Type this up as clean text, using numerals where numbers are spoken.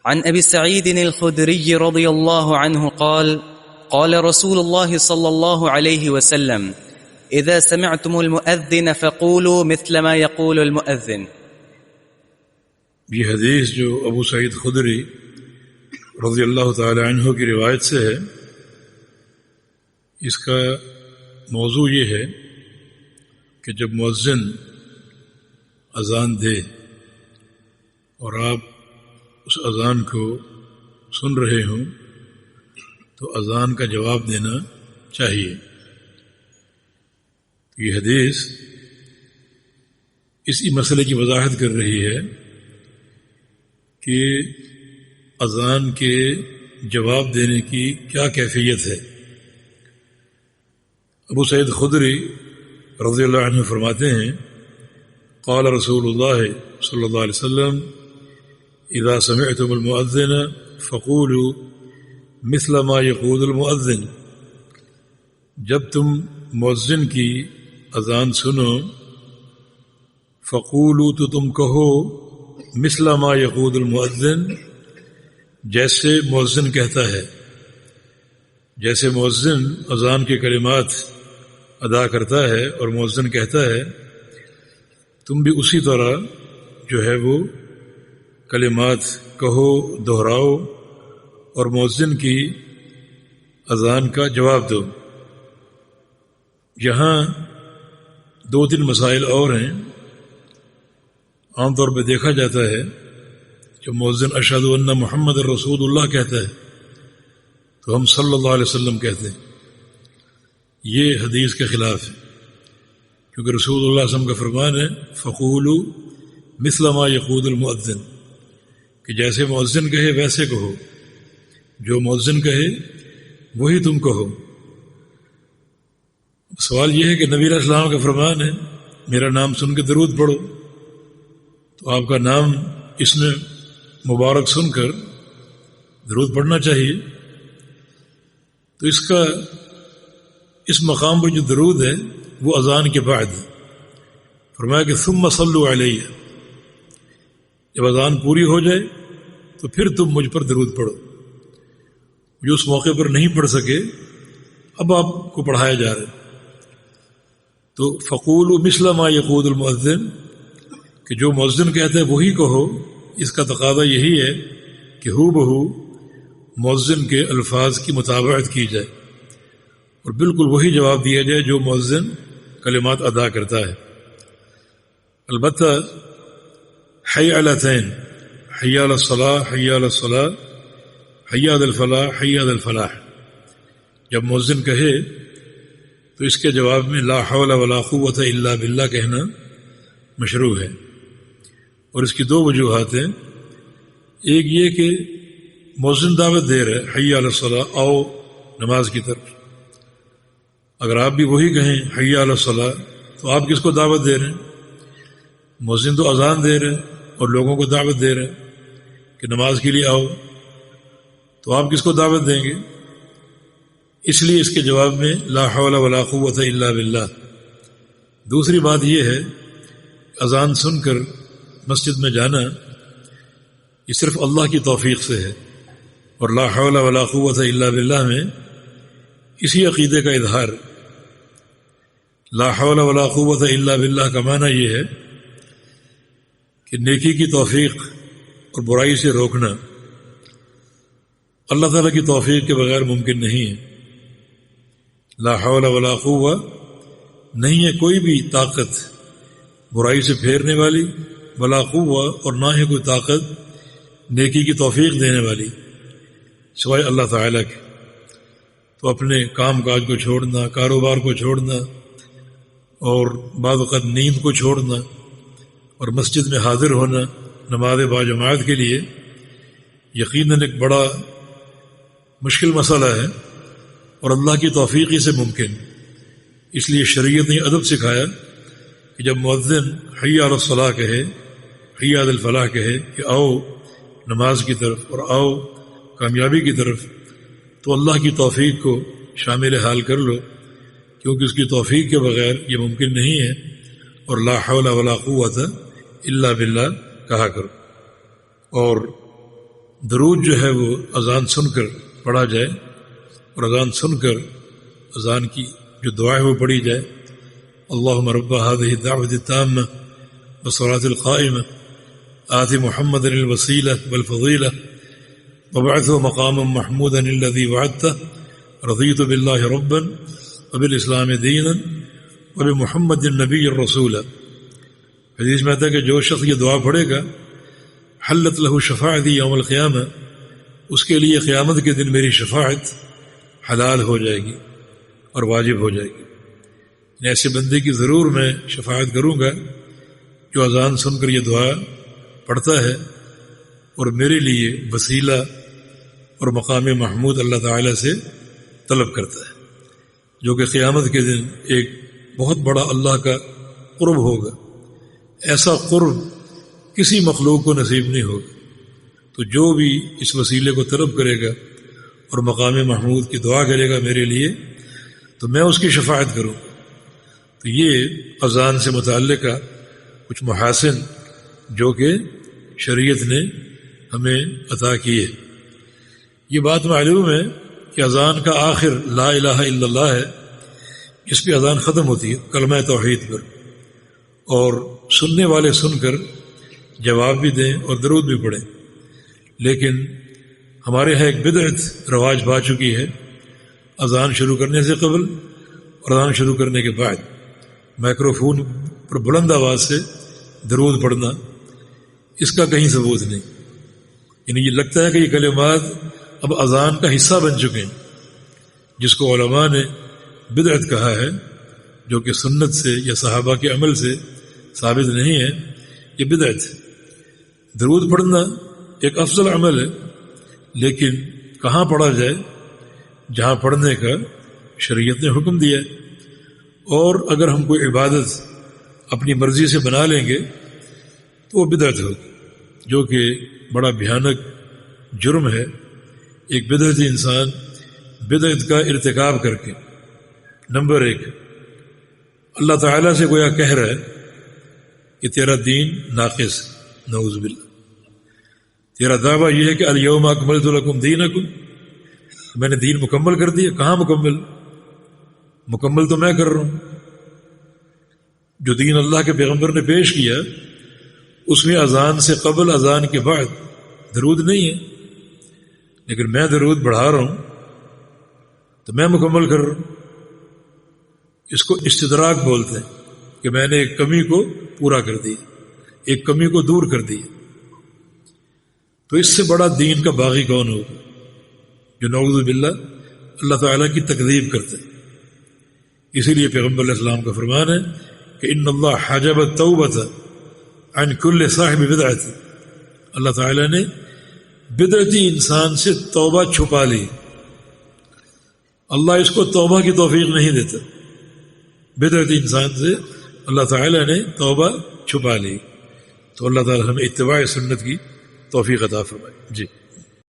عن أبي سعيد الخدري رضي الله عنه قال قال رسول الله صلى الله عليه وسلم إذا سمعتم المؤذن فقولوا مثل ما يقول المؤذن. یہ حدیث جو ابو سعید خدری رضی اللہ تعالی عنہ کی روایت سے ہے، اس کا موضوع یہ ہے کہ جب مؤذن اذان دے اور آپ اس اذان کو سن رہے ہوں تو اذان کا جواب دینا چاہیے. یہ حدیث اسی مسئلے کی وضاحت کر رہی ہے کہ اذان کے جواب دینے کی کیا کیفیت ہے. ابو سعید خدری رضی اللہ عنہ فرماتے ہیں قال رسول اللہ صلی اللہ علیہ وسلم اذا سمعتم المؤذن فقولوا مثل ما يقول المؤذن، جب تم مؤذن کی اذان سنو فقولوا تو تم کہو مثل ما يقول المؤذن، جیسے مؤذن کہتا ہے. جیسے مؤذن اذان کے کلمات ادا کرتا ہے اور مؤذن کہتا ہے، تم بھی اسی طرح جو ہے وہ کلمات کہو، دہراؤ اور مؤذن کی اذان کا جواب دو. یہاں 2-3 مسائل اور ہیں. عام طور پہ دیکھا جاتا ہے کہ مؤذن اشہد ان محمد رسول اللہ کہتا ہے تو ہم صلی اللہ علیہ وسلم کہتے ہیں. یہ حدیث کے خلاف ہے، کیونکہ رسول اللہ صلی اللہ علیہ وسلم کا فرمان ہے فقولوا مثل ما یقول المؤذن، کہ جیسے مؤذن کہے ویسے کہو، جو مؤذن کہے وہی تم کہو. سوال یہ ہے کہ نبی علیہ السلام کا فرمان ہے میرا نام سن کے درود پڑھو، تو آپ کا نام اس نے مبارک سن کر درود پڑھنا چاہیے. تو اس مقام پر جو درود ہے وہ اذان کے بعد ہے. فرمایا کہ ثم صلوا علیہ، جب اذان پوری ہو جائے تو پھر تم مجھ پر درود پڑھو. جو اس موقع پر نہیں پڑھ سکے اب آپ کو پڑھایا جا رہا ہے. تو فقولوا مثل ما یقول المؤذن، کہ جو مؤذن کہتا ہے وہی کہو. اس کا تقاضا یہی ہے کہ ہو بہو مؤذن کے الفاظ کی مطابقت کی جائے اور بالکل وہی جواب دیا جائے جو مؤذن کلمات ادا کرتا ہے. البتہ حی علی التین، حی علی الصلاۃ، حی علی الصلاۃ، حی علی الفلاح، حی علی الفلاح، جب مؤذن کہے تو اس کے جواب میں لا حول ولا قوۃ الا باللہ کہنا مشروع ہے. اور اس کی 2 وجوہات ہیں. ایک یہ کہ مؤذن دعوت دے رہے حی علی الصلاۃ، آؤ نماز کی طرف. اگر آپ بھی وہی کہیں حی علی الصلاۃ تو آپ کس کو دعوت دے رہے ہیں؟ مؤذن تو اذان دے رہے اور لوگوں کو دعوت دے رہے کہ نماز کے لیے آؤ، تو آپ کس کو دعوت دیں گے؟ اس لیے اس کے جواب میں لا حول ولا قوۃ الا باللہ. دوسری بات یہ ہے اذان سن کر مسجد میں جانا یہ صرف اللہ کی توفیق سے ہے، اور لا حول ولا قوۃ الا باللہ میں اسی عقیدے کا اظہار. لا حول ولا قوۃ الا باللہ کا معنی یہ ہے کہ نیکی کی توفیق اور برائی سے روکنا اللہ تعالیٰ کی توفیق کے بغیر ممکن نہیں ہے. لا حول ولا قوۃ نہیں ہے کوئی بھی طاقت برائی سے پھیرنے والی، ولا قوۃ اور نہ ہے کوئی طاقت نیکی کی توفیق دینے والی سوائے اللہ تعالیٰ کے. تو اپنے کام کاج کو چھوڑنا، کاروبار کو چھوڑنا اور بعض اوقات نیند کو چھوڑنا اور مسجد میں حاضر ہونا نماز باجماعت کے لیے یقیناً ایک بڑا مشکل مسئلہ ہے اور اللہ کی توفیق ہی سے ممکن. اس لیے شریعت نے ادب سکھایا کہ جب مؤذن حی علی الصلاۃ کہے، حی علی الفلاح کہے کہ آؤ نماز کی طرف اور آؤ کامیابی کی طرف، تو اللہ کی توفیق کو شامل حال کر لو، کیونکہ اس کی توفیق کے بغیر یہ ممکن نہیں ہے. اور لا حول ولا قوۃ الا باللہ کہا کرو. اور درود جو ہے وہ اذان سن کر پڑھا جائے، اور اذان سن کر اذان کی جو دعا ہے وہ پڑھی جائے. اللہم رب هذه الدعوة التامة والصلاة القائمة آت محمد الوسیلة والفضیلة وابعثه مقاما محمودا الذي وعدته رضیت باللہ ربا وبالاسلام دینا وبمحمد النبی الرسول. حدیث میں آتا ہے کہ جو شخص یہ دعا پڑھے گا حلت لہ شفاعتی یوم القیامہ، اس کے لیے قیامت کے دن میری شفاعت حلال ہو جائے گی اور واجب ہو جائے گی. ایسے بندے کی ضرور میں شفاعت کروں گا جو اذان سن کر یہ دعا پڑھتا ہے اور میرے لیے وسیلہ اور مقام محمود اللہ تعالیٰ سے طلب کرتا ہے، جو کہ قیامت کے دن ایک بہت بڑا اللہ کا قرب ہوگا. ایسا قرب کسی مخلوق کو نصیب نہیں ہوگا. تو جو بھی اس وسیلے کو طلب کرے گا اور مقام محمود کی دعا کرے گا میرے لیے، تو میں اس کی شفاعت کروں گا. تو یہ اذان سے متعلقہ کچھ محاسن جو کہ شریعت نے ہمیں عطا کیے. یہ بات معلوم ہے کہ اذان کا آخر لا الہ الا اللہ ہے، اس پہ اذان ختم ہوتی ہے کلمہ توحید پر، اور سننے والے سن کر جواب بھی دیں اور درود بھی پڑھیں. لیکن ہمارے یہاں ایک بدعت رواج پا چکی ہے، اذان شروع کرنے سے قبل اور اذان شروع کرنے کے بعد مائکروفون پر بلند آواز سے درود پڑھنا. اس کا کہیں ثبوت نہیں. یعنی یہ لگتا ہے کہ یہ کلمات اب اذان کا حصہ بن چکے ہیں، جس کو علماء نے بدعت کہا ہے، جو کہ سنت سے یا صحابہ کے عمل سے ثابت نہیں ہے. یہ بدعت ہے. درود پڑھنا ایک افضل عمل ہے، لیکن کہاں پڑھا جائے؟ جہاں پڑھنے کا شریعت نے حکم دیا ہے. اور اگر ہم کوئی عبادت اپنی مرضی سے بنا لیں گے تو وہ بدعت ہوگی، جو کہ بڑا بھیانک جرم ہے. ایک بدعتی انسان بدعت کا ارتکاب کر کے نمبر 1 اللہ تعالیٰ سے گویا کہہ رہا ہے کہ تیرا دین ناقص، نعوذ باللہ. تیرا دعویٰ یہ ہے کہ الیوم اکملت لکم دینکم، میں نے دین مکمل کر دیا. کہاں مکمل تو میں کر رہا ہوں. جو دین اللہ کے پیغمبر نے پیش کیا اس میں اذان سے قبل اذان کے بعد درود نہیں ہے، لیکن میں درود بڑھا رہا ہوں تو میں مکمل کر رہا ہوں. اس کو استدراک بولتے ہیں کہ میں نے ایک کمی کو پورا کر دی، ایک کمی کو دور کر دی. تو اس سے بڑا دین کا باغی کون ہوگا جو نعوذ باللہ اللہ تعالیٰ کی تکذیب کرتے ہیں. اسی لیے پیغمبر علیہ السلام کا فرمان ہے کہ ان اللہ حجب التوبۃ عن کل صاحب بدعت، اللہ تعالیٰ نے بدعتی انسان سے توبہ چھپا لی. اللہ اس کو توبہ کی توفیق نہیں دیتا. بدعتی انسان سے اللہ تعالیٰ نے توبہ چھپا لی. تو اللہ تعالیٰ ہمیں اتباع سنت کی توفیق عطا فرمائے. جی.